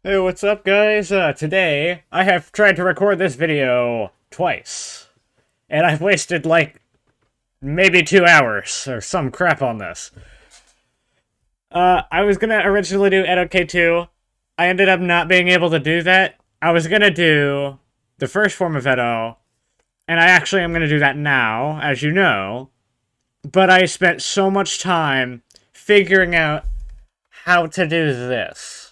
Hey, what's up, guys? Today, I have tried to record this video twice, and I've wasted, like, maybe 2 hours or some crap on this. I was gonna originally do Edo 2. I ended up not being able to do that. I was gonna do the first form of Edo, and I actually am gonna do that now, as you know, but I spent so much time figuring out how to do this.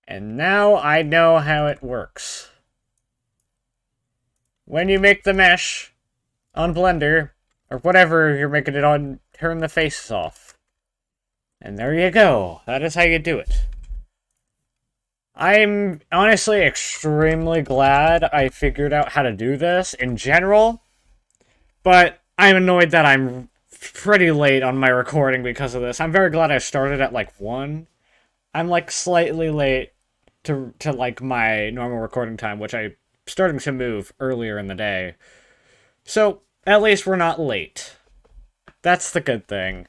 And now I know how it works. When you make the mesh on Blender, or whatever you're making it on, turn the faces off. And there you go. That is how you do it. I'm honestly extremely glad I figured out how to do this in general, but I'm annoyed that I'm pretty late on my recording because of this. I'm very glad I started at like 1. I'm like slightly late to like my normal recording time, which I'm starting to move earlier in the day. So, at least we're not late. That's the good thing.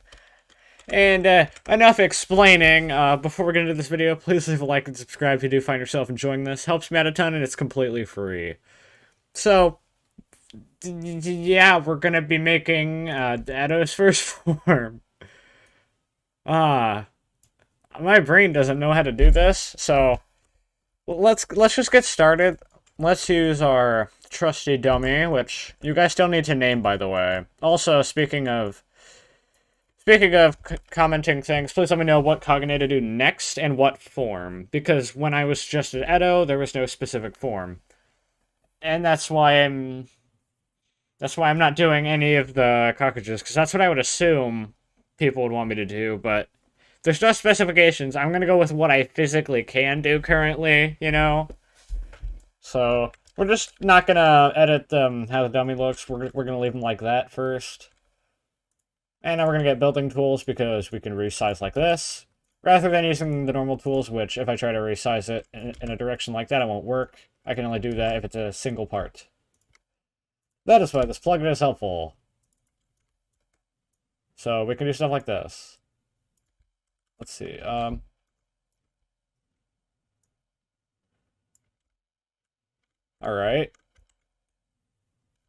And enough explaining. Before we get into this video, please leave a like and subscribe if you do find yourself enjoying this. Helps me out a ton, and it's completely free. So, yeah, we're gonna be making Edo's first form. Ah, my brain doesn't know how to do this, so let's just get started. Let's use our trusty dummy, which you guys still need to name, by the way. Also, speaking of commenting things, please let me know what Kagane to do next and what form, because when I was just at Edo, there was no specific form, and that's why I'm not doing any of the cockroaches, because that's what I would assume people would want me to do, but there's no specifications. I'm gonna go with what I physically can do currently, you know. So we're just not gonna edit how the dummy looks. We're gonna leave them like that first. And now we're going to get building tools because we can resize like this. Rather than using the normal tools, which if I try to resize it in a direction like that, it won't work. I can only do that if it's a single part. That is why this plugin is helpful. So we can do stuff like this. Let's see. Alright.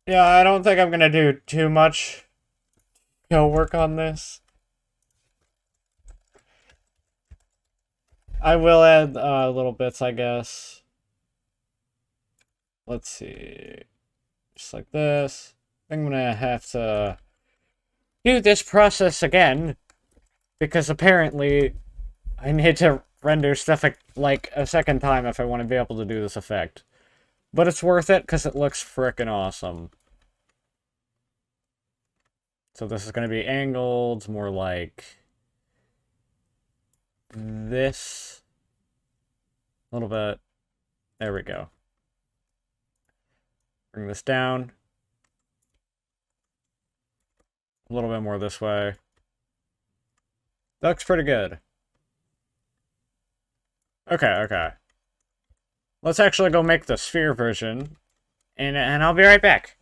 Yeah, I don't think I'm going to do too much work on this. I will add little bits, I guess. Let's see. Just like this. I'm gonna have to do this process again, because apparently I need to render stuff like a second time if I want to be able to do this effect. But it's worth it, because it looks frickin' awesome. So this is going to be angled, more like this. A little bit. There we go. Bring this down. A little bit more this way. That looks pretty good. Okay. Let's actually go make the sphere version, and I'll be right back.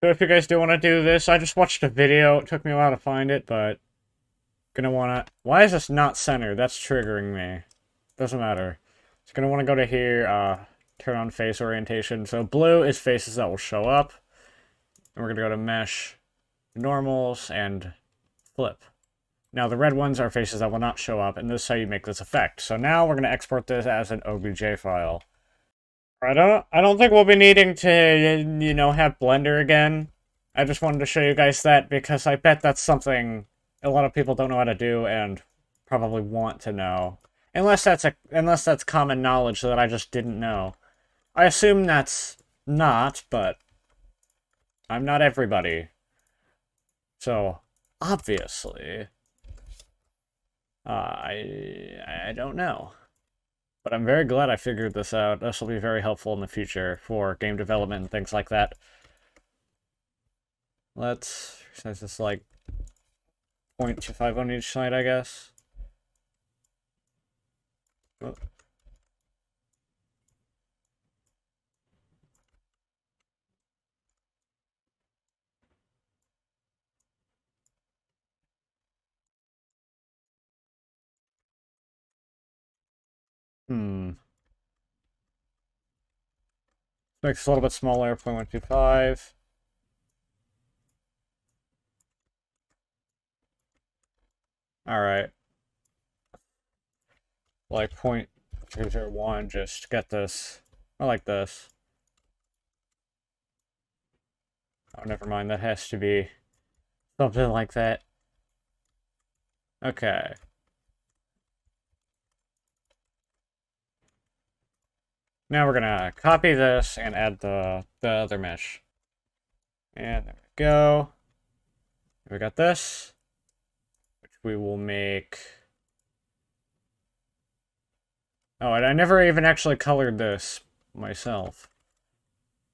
So if you guys do want to do this, I just watched a video. It took me a while to find it, but gonna want to... Why is this not centered? That's triggering me. Doesn't matter. Just gonna want to go to here, turn on face orientation. So blue is faces that will show up. And we're gonna go to mesh, normals, and flip. Now the red ones are faces that will not show up, and this is how you make this effect. So now we're gonna export this as an OBJ file. I don't think we'll be needing to, have Blender again. I just wanted to show you guys that because I bet that's something a lot of people don't know how to do and probably want to know. Unless that's common knowledge that I just didn't know. I assume that's not, but I'm not everybody. So, obviously, I don't know. But I'm very glad I figured this out. This will be very helpful in the future for game development and things like that. Let's size this like 0.25 on each side, I guess. Oh. Makes it a little bit smaller, 0.125. Alright. Like 0.201, just get this. I like this. Oh, never mind, that has to be something like that. Okay. Now we're gonna copy this and add the other mesh. And there we go. We got this, which we will make... Oh, and I never even actually colored this myself.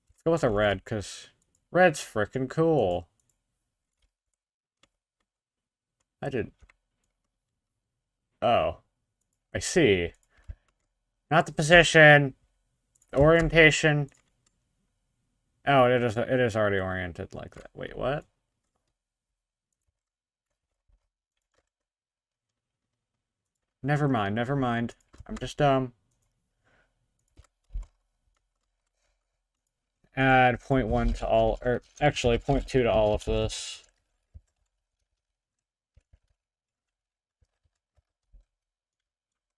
Let's go with a red, because red's frickin' cool. I did... Oh. I see. Not the position. Orientation. Oh, it is already oriented like that. Wait, what? Never mind, never mind. I'm just dumb. Add 0.1 to all, or actually 0.2 to all of this.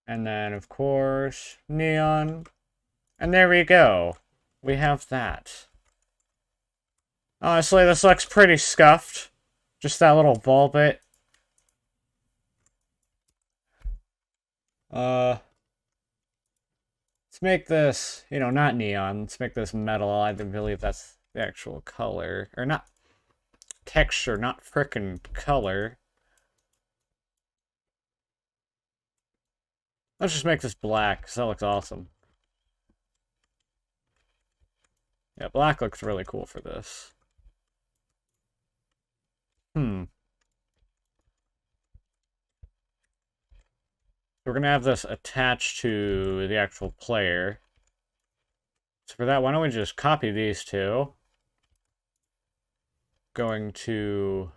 And then, of course, neon. And there we go. We have that. Honestly, this looks pretty scuffed. Just that little ball bit. Let's make this, you know, not neon. Let's make this metal. I believe that's the actual color. Or not texture, not frickin' color. Let's just make this black, because that looks awesome. Yeah, black looks really cool for this. We're going to have this attached to the actual player. So for that, why don't we just copy these two? Going to...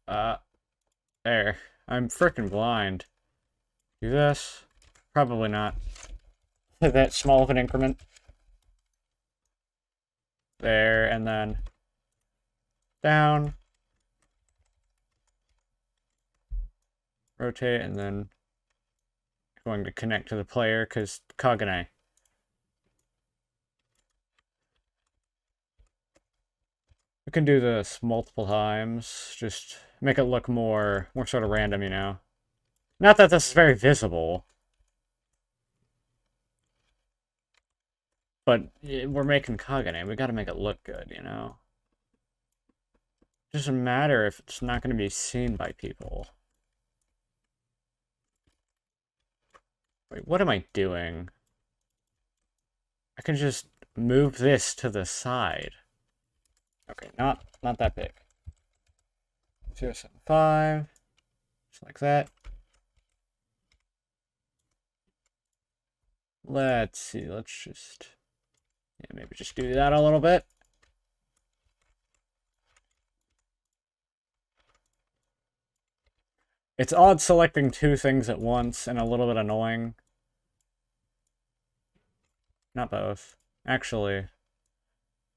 there. I'm frickin' blind. Do this? Probably not. That small of an increment. There, and then... down. Rotate, and then... going to connect to the player, because Kagane. We can do this multiple times, just make it look more sort of random, you know? Not that this is very visible. But we're making Kagane, we gotta make it look good, you know? It doesn't matter if it's not gonna be seen by people. Wait, what am I doing? I can just move this to the side. Okay, not that big. 0.75, just like that. Let's see, let's just... yeah, maybe just do that a little bit. It's odd selecting two things at once and a little bit annoying. Not both. Actually,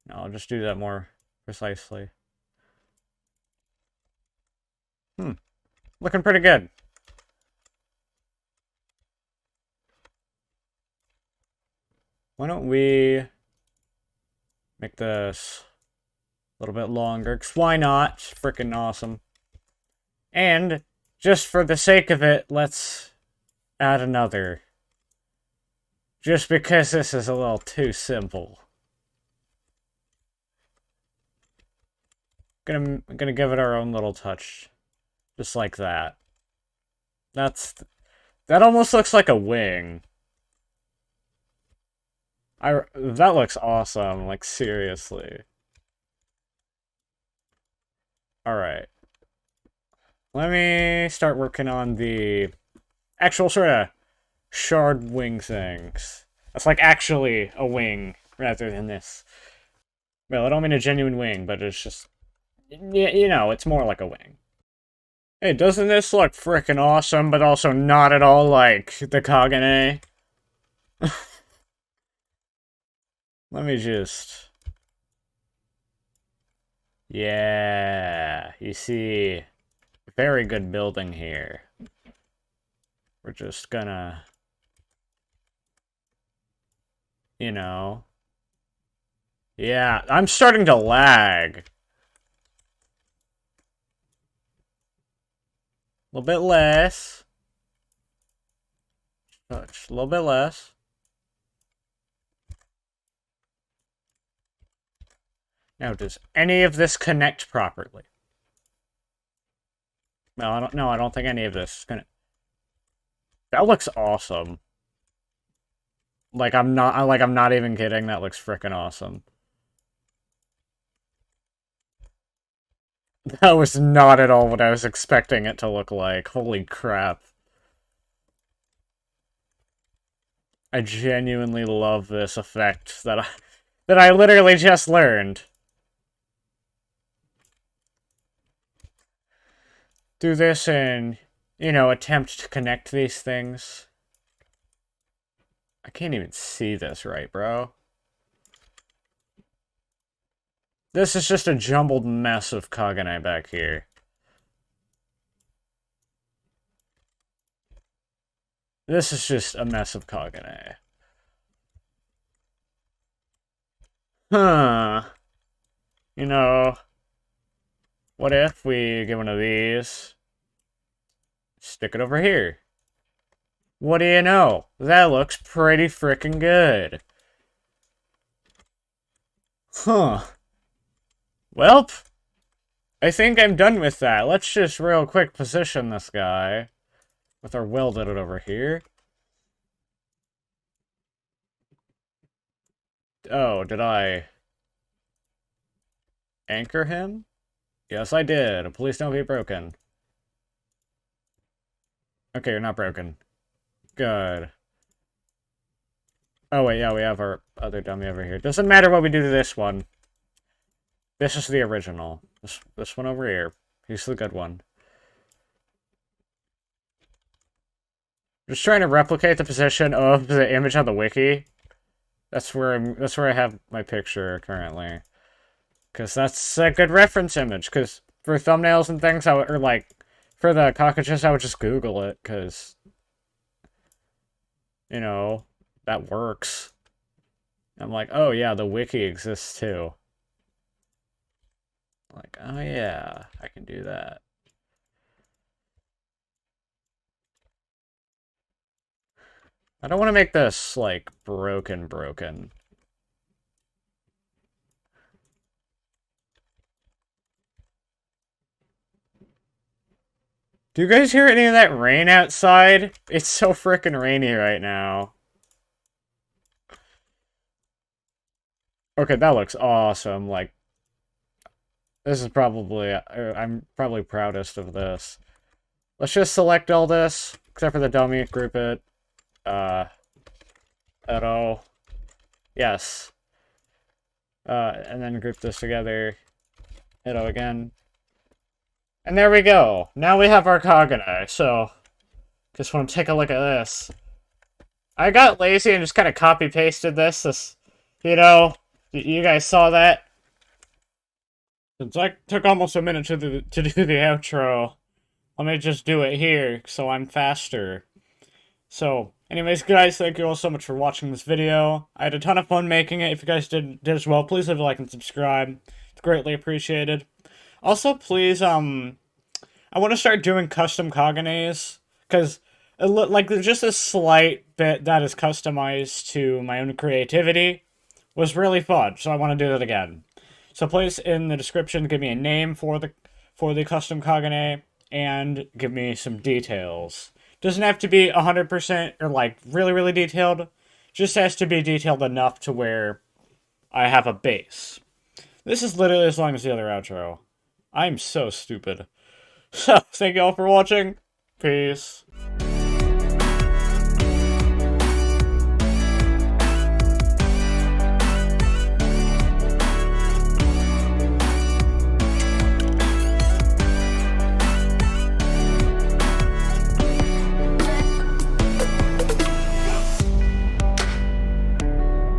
no, I'll just do that more precisely. Looking pretty good. Why don't we make this a little bit longer? Because why not? It's freaking awesome. And just for the sake of it, let's add another. Just because this is a little too simple. Gonna give it our own little touch. Just like that. That almost looks like a wing. That looks awesome, like seriously. Alright. Let me start working on the actual sort of shard wing things. That's like actually a wing rather than this. Well, I don't mean a genuine wing, but it's just, you know, it's more like a wing. Hey, doesn't this look frickin' awesome, but also not at all like the Kagane? Let me just... Yeah, you see, very good building here. We're just gonna, you know... Yeah, I'm starting to lag. A little bit less. Just a little bit less. Now, does any of this connect properly? No, I don't think any of this is gonna... That looks awesome. Like, I'm not even kidding, that looks frickin' awesome. That was not at all what I was expecting it to look like. Holy crap. I genuinely love this effect that I literally just learned. Do this and, you know, attempt to connect these things. I can't even see this right, bro. This is just a jumbled mess of Kagane back here. This is just a mess of Kagane. Huh. You know, what if we get one of these, stick it over here? What do you know? That looks pretty frickin' good. Huh. Welp. I think I'm done with that. Let's just real quick position this guy with our welded it over here. Oh, did I anchor him? Yes, I did. Please don't be broken. Okay, you're not broken. Good. Oh, wait, yeah, we have our other dummy over here. Doesn't matter what we do to this one. This is the original. This one over here. He's the good one. Just trying to replicate the position of the image on the wiki. That's where I have my picture currently. Because that's a good reference image. Because for thumbnails and things, or like, for the cockroaches, I would just Google it. Because, you know, that works. I'm like, oh yeah, the wiki exists too. Like, oh yeah, I can do that. I don't want to make this, like, broken. Do you guys hear any of that rain outside? It's so frickin' rainy right now. Okay, that looks awesome. Like, this is probably... I'm probably proudest of this. Let's just select all this, except for the dummy, group it. ETO. Yes. And then group this together. ETO again. And there we go. Now we have our Kagane, so... Just want to take a look at this. I got lazy and just kind of copy-pasted this, you know, you guys saw that? Since I took almost a minute to do the outro, let me just do it here, so I'm faster. So, anyways, guys, thank you all so much for watching this video. I had a ton of fun making it. If you guys did as well, please leave a like and subscribe. It's greatly appreciated. Also, please, I want to start doing custom Kaganes, because, like, just a slight bit that is customized to my own creativity was really fun, so I want to do that again. So please, in the description, give me a name for the custom Kagane, and give me some details. Doesn't have to be 100% or, like, really detailed. Just has to be detailed enough to where I have a base. This is literally as long as the other outro. I'm so stupid. So, thank you all for watching. Peace.